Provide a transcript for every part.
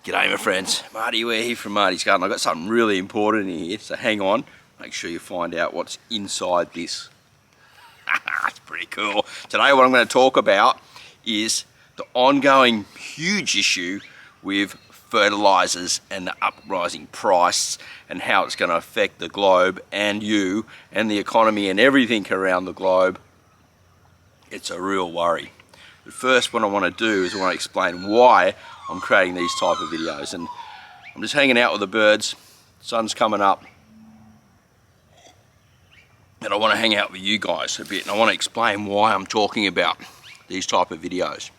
G'day my friends, Marty here from Marty's Garden. I've got something really important in here, so hang on, make sure you find out what's inside this. It's pretty cool. Today what I'm going to talk about is the ongoing huge issue with fertilizers and the uprising price and how it's going to affect the globe and you and the economy and everything around the globe. It's a real worry. But first what I want to do is I want to explain why I'm creating these type of videos. And I'm just hanging out with the birds, sun's coming up, and I want to hang out with you guys a bit, and I want to explain why I'm talking about these type of videos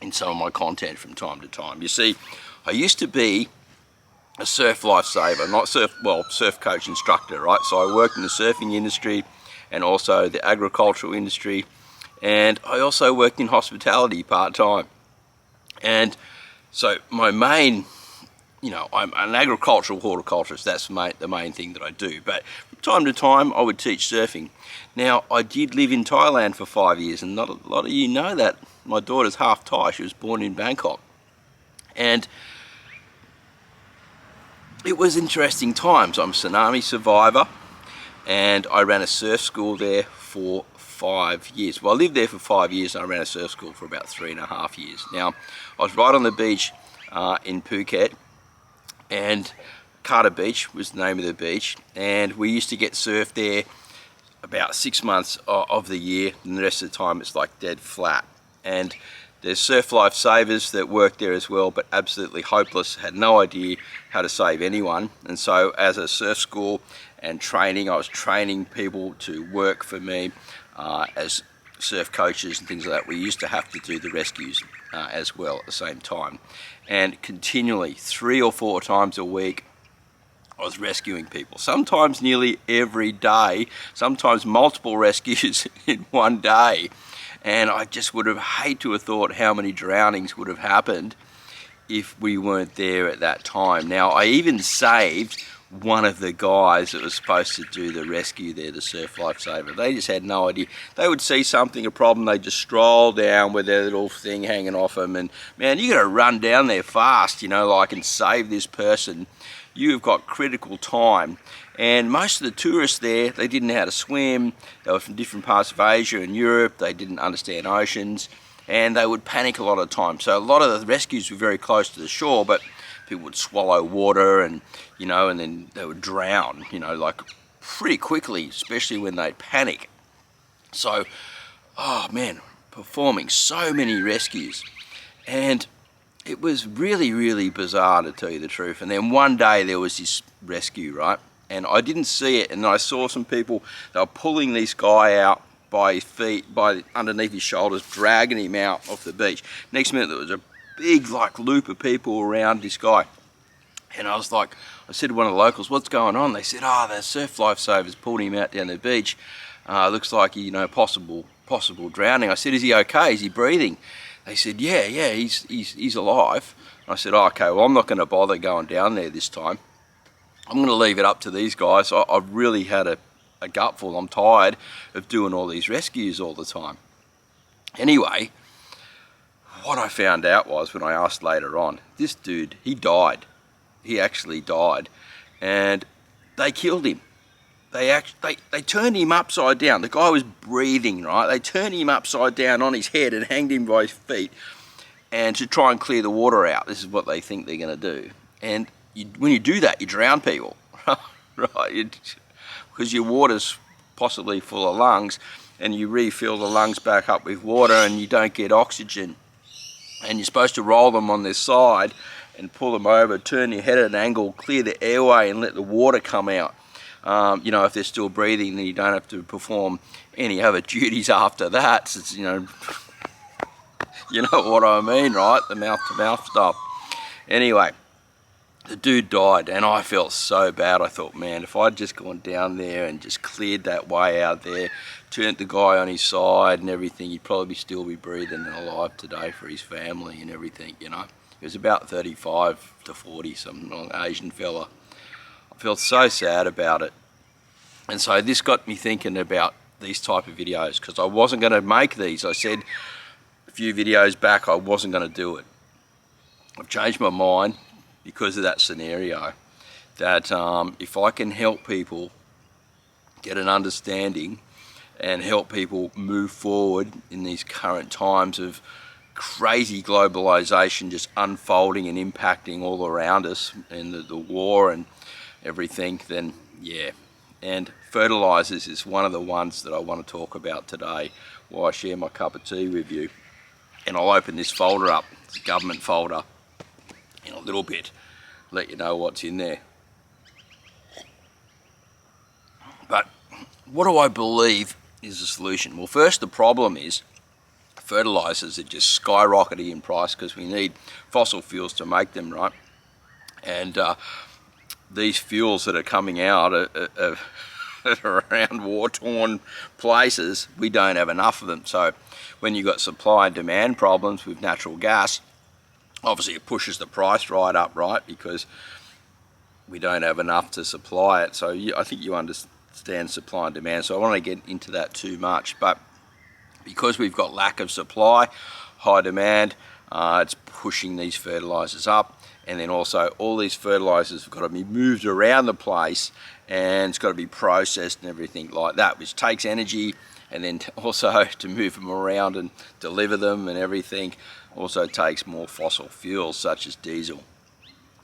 in some of my content from time to time. You see, I used to be a surf lifesaver, not surf coach instructor, right? So I worked in the surfing industry and also the agricultural industry, and I also worked in hospitality part-time. And so my main, I'm an agricultural horticulturist, that's the main thing that I do. But from time to time, I would teach surfing. Now, I did live in Thailand for 5 years, and not a lot of you know that. My daughter's half Thai, she was born in Bangkok. And it was interesting times. I'm a tsunami survivor, and I ran a surf school there for 5 years. Well, I lived there for 5 years, and I ran a surf school for about 3.5 years. Now, I was right on the beach in Phuket, and Carter Beach was the name of the beach, and we used to get surf there about 6 months of the year, and the rest of the time it's like dead flat. And there's surf lifesavers that work there as well, but absolutely hopeless, had no idea how to save anyone. And so as a surf school and training, I was training people to work for me as surf coaches and things like that. We used to have to do the rescues as well at the same time. And continually, 3 or 4 times a week, I was rescuing people. Sometimes nearly every day, sometimes multiple rescues in one day. And I just would have hated to have thought how many drownings would have happened if we weren't there at that time. Now, I even saved one of the guys that was supposed to do the rescue there, the surf lifesaver. They just had no idea. They would see something, a problem, they'd just stroll down with their little thing hanging off them, and man, you got to run down there fast, and save this person. You've got critical time. And most of the tourists there, they didn't know how to swim. They were from different parts of Asia and Europe. They didn't understand oceans, and they would panic a lot of the time. So a lot of the rescues were very close to the shore, but people would swallow water and then they would drown, like pretty quickly, especially when they'd panic. So, oh man, performing so many rescues. And it was really, really bizarre, to tell you the truth. And then one day there was this rescue, right? And I didn't see it, and I saw some people, they were pulling this guy out by his feet, underneath his shoulders, dragging him out off the beach. Next minute there was a big loop of people around this guy. And I said to one of the locals, what's going on? They said, the surf lifesavers pulled him out down the beach. Looks like, possible drowning. I said, is he okay? Is he breathing? They said, yeah, he's alive. And I said, okay, well, I'm not going to bother going down there this time. I'm going to leave it up to these guys. I've really had a gutful. I'm tired of doing all these rescues all the time. Anyway, what I found out was, when I asked later on, this dude, he died. He actually died. And they killed him. They turned him upside down. The guy was breathing, right? They turned him upside down on his head and hanged him by his feet, and to try and clear the water out. This is what they think they're going to do. And when you do that, you drown people, right? Because your water's possibly full of lungs, and you refill the lungs back up with water, and you don't get oxygen. And you're supposed to roll them on their side and pull them over, turn your head at an angle, clear the airway, and let the water come out. If they're still breathing, then you don't have to perform any other duties after that. So it's, you know what I mean, right? The mouth-to-mouth stuff. Anyway, the dude died, and I felt so bad. I thought, man, if I'd just gone down there and just cleared that way out there, turned the guy on his side and everything, he'd probably still be breathing and alive today for his family and everything, He was about 35 to 40, some long Asian fella. I felt so sad about it. And so this got me thinking about these type of videos, because I wasn't going to make these. I said a few videos back I wasn't going to do it. I've changed my mind. because of that scenario. That if I can help people get an understanding and help people move forward in these current times of crazy globalisation just unfolding and impacting all around us, and the war and everything, then yeah. And fertilizers is one of the ones that I want to talk about today while I share my cup of tea with you. And I'll open this folder up, it's a government folder, in a little bit, let you know what's in there. But what do I believe is the solution? Well, first, the problem is fertilizers are just skyrocketing in price because we need fossil fuels to make them, right? And these fuels that are coming out are around war-torn places, we don't have enough of them. So when you've got supply and demand problems with natural gas, obviously it pushes the price right up, right? Because we don't have enough to supply it. So I think you understand supply and demand, so I want to get into that too much. But because we've got lack of supply, high demand, it's pushing these fertilizers up. And then also all these fertilizers have got to be moved around the place, and it's got to be processed and everything like that, which takes energy. And then also to move them around and deliver them and everything also takes more fossil fuels such as diesel.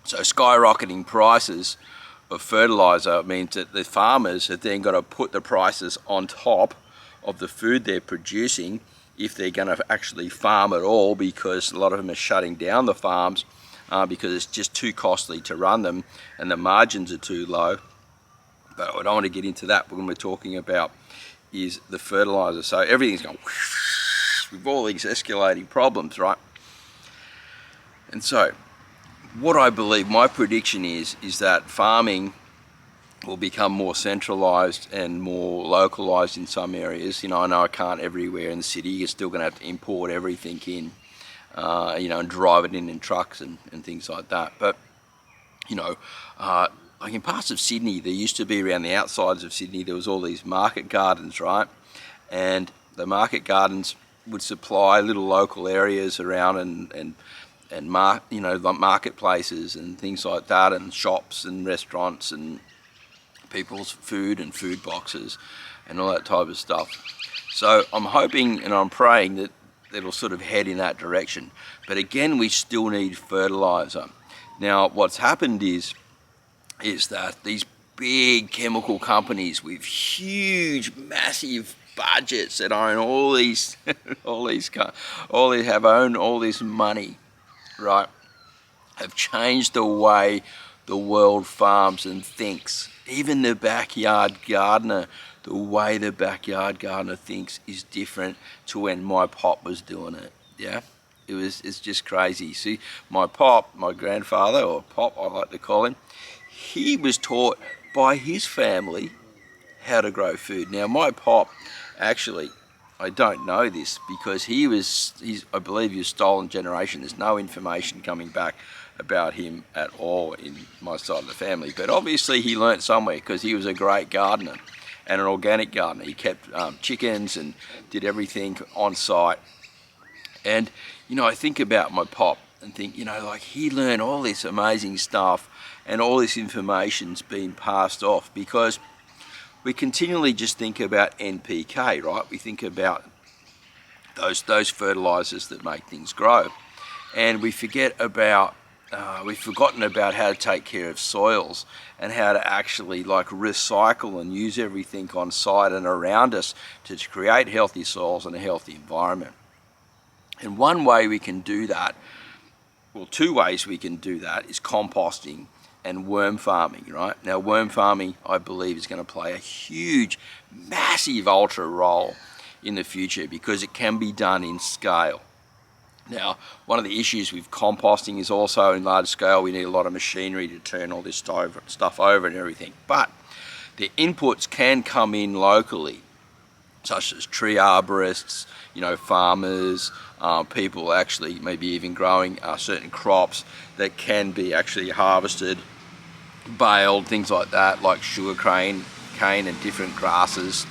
So skyrocketing prices of fertilizer means that the farmers have then got to put the prices on top of the food they're producing if they're going to actually farm at all, because a lot of them are shutting down the farms because it's just too costly to run them and the margins are too low. But I don't want to get into that when we're talking about is the fertilizer. So everything's going with all these escalating problems, right? And so what I believe, my prediction is that farming will become more centralized and more localized in some areas. You know, I know I can't everywhere in the city. You're still going to have to import everything in, you know, and drive it in trucks and things like that. But, you know, like in parts of Sydney, there used to be around the outsides of Sydney, there was all these market gardens, right? And the market gardens would supply little local areas around and you know, like marketplaces and things like that, and shops and restaurants and people's food and food boxes and all that type of stuff. So I'm hoping and I'm praying that it'll sort of head in that direction. But again, we still need fertilizer. Now, what's happened is that these big chemical companies with huge, massive budgets that own all these, have owned all this money, right, have changed the way the world farms and thinks. Even the backyard gardener, the way the backyard gardener thinks is different to when my pop was doing it. Yeah, it's just crazy. See, my pop, my grandfather, or pop I like to call him, he was taught by his family how to grow food. Now my pop, actually, I don't know this because I believe he was stolen generation. There's no information coming back about him at all in my side of the family. But obviously he learnt somewhere because he was a great gardener and an organic gardener. He kept chickens and did everything on site. And, you know, I think about my pop and think, you know, like he learned all this amazing stuff and all this information's been passed off because we continually just think about NPK, right? We think about those fertilizers that make things grow. And we forget about, we've forgotten about how to take care of soils and how to actually like recycle and use everything on site and around us to create healthy soils and a healthy environment. And one way we can do that, well, two ways we can do that is composting and worm farming, right? Now worm farming, I believe, is going to play a huge, massive ultra role in the future because it can be done in scale. Now, one of the issues with composting is also in large scale, we need a lot of machinery to turn all this stuff over and everything. But the inputs can come in locally, such as tree arborists, you know, farmers, people actually maybe even growing certain crops that can be actually harvested, baled, things like that, like sugarcane, cane and different grasses.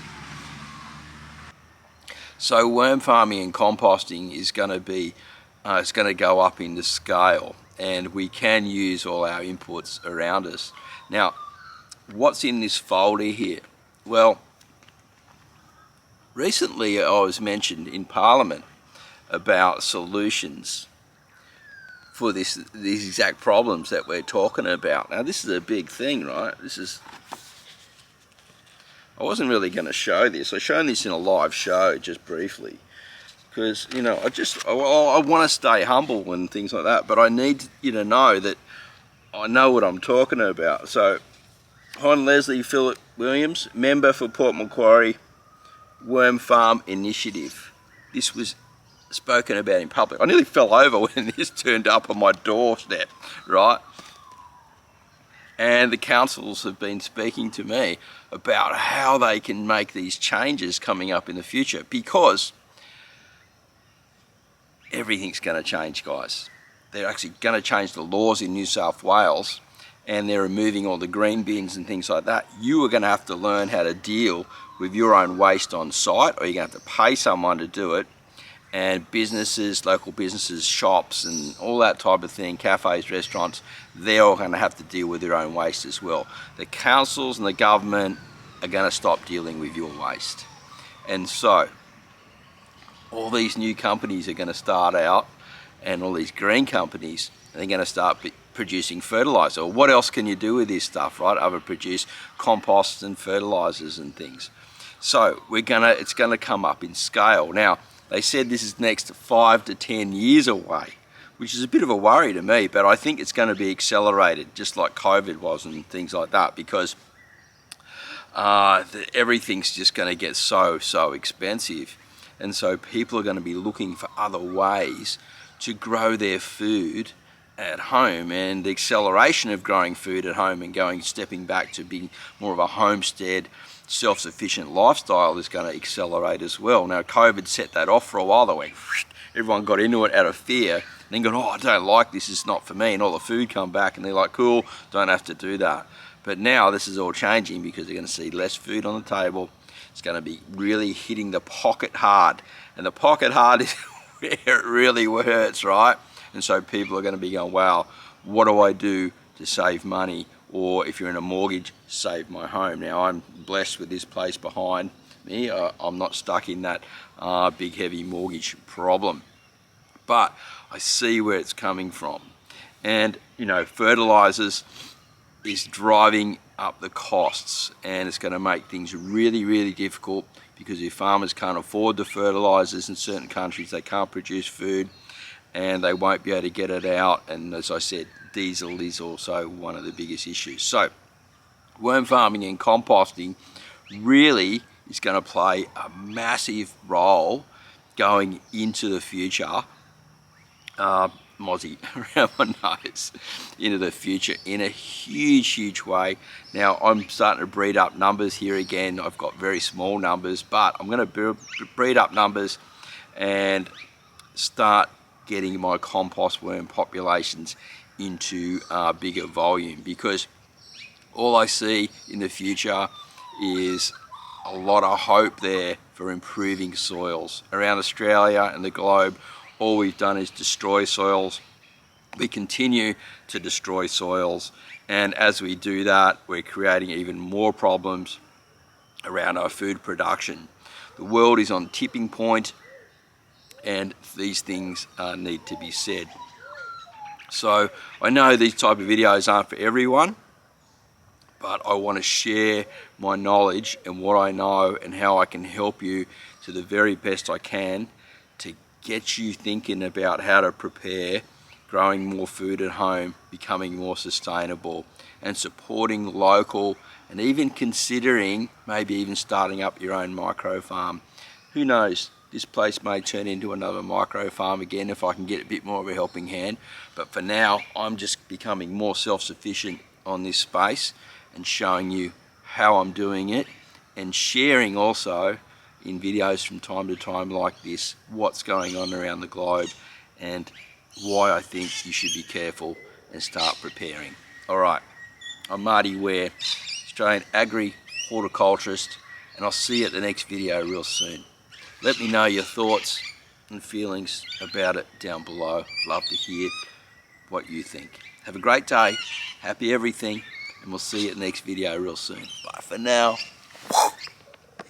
So worm farming and composting is going to be, it's going to go up in the scale. and we can use all our inputs around us. Now, what's in this folder here? Well, recently I was mentioned in Parliament about solutions for these exact problems that we're talking about. Now, this is a big thing, right? I wasn't really going to show this. I've shown this in a live show just briefly, because, you know, I want to stay humble and things like that, but I need you to know that I know what I'm talking about. So, I'm Leslie Phillip Williams, member for Port Macquarie Worm Farm Initiative. This was spoken about in public. I nearly fell over when this turned up on my doorstep, right? And the councils have been speaking to me about how they can make these changes coming up in the future, because everything's going to change, guys. They're actually going to change the laws in New South Wales, and they're removing all the green bins and things like that. You are going to have to learn how to deal with your own waste on site, or you're going to have to pay someone to do it. And businesses, local businesses, shops and all that type of thing, cafes, restaurants, they're all going to have to deal with their own waste as well. The councils and the government are going to stop dealing with your waste. And so, all these new companies are going to start out, and all these green companies, they're going to start producing fertilizer. What else can you do with this stuff, right? Other produce composts and fertilizers and things. So it's going to come up in scale. Now, they said this is next 5 to 10 years away, which is a bit of a worry to me, but I think it's going to be accelerated, just like COVID was and things like that, because everything's just going to get so expensive. And so people are going to be looking for other ways to grow their food at home, and the acceleration of growing food at home and stepping back to being more of a homestead, self-sufficient lifestyle is going to accelerate as well. Now, COVID set that off for a while. They went, everyone got into it out of fear, and then got, oh, I don't like this, it's not for me, and all the food come back, and they're like, cool, don't have to do that. But now this is all changing, because they're going to see less food on the table. It's going to be really hitting the pocket hard, and the pocket hard is where it really hurts, right? And so people are going to be going, wow, what do I do to save money? Or if you're in a mortgage, save my home. Now, I'm blessed with this place behind me. I'm not stuck in that big heavy mortgage problem, but I see where it's coming from. And, you know, fertilizers is driving up the costs, and it's going to make things really difficult, because if farmers can't afford the fertilizers in certain countries, they can't produce food, and they won't be able to get it out. And as I said, diesel is also one of the biggest issues. So worm farming and composting really is going to play a massive role going into the future. Mozzie around my nose, into the future in a huge way. Now, I'm starting to breed up numbers here again. I've got very small numbers, but I'm going to breed up numbers and start getting my compost worm populations into bigger volume, because all I see in the future is a lot of hope there for improving soils around Australia and the globe. All we've done is destroy soils. We continue to destroy soils, and as we do that, we're creating even more problems around our food production. The world is on tipping point, and these things need to be said. So I know these type of videos aren't for everyone, but I want to share my knowledge and what I know and how I can help you to the very best I can to get you thinking about how to prepare growing more food at home, becoming more sustainable, and supporting local, and even considering maybe even starting up your own micro farm. Who knows? This place may turn into another micro farm again if I can get a bit more of a helping hand. But for now, I'm just becoming more self-sufficient on this space and showing you how I'm doing it, and sharing also in videos from time to time like this what's going on around the globe and why I think you should be careful and start preparing. Alright, I'm Marty Ware, Australian agri-horticulturist, and I'll see you at the next video real soon. Let me know your thoughts and feelings about it down below. Love to hear what you think. Have a great day, happy everything, and we'll see you at the next video real soon. Bye for now.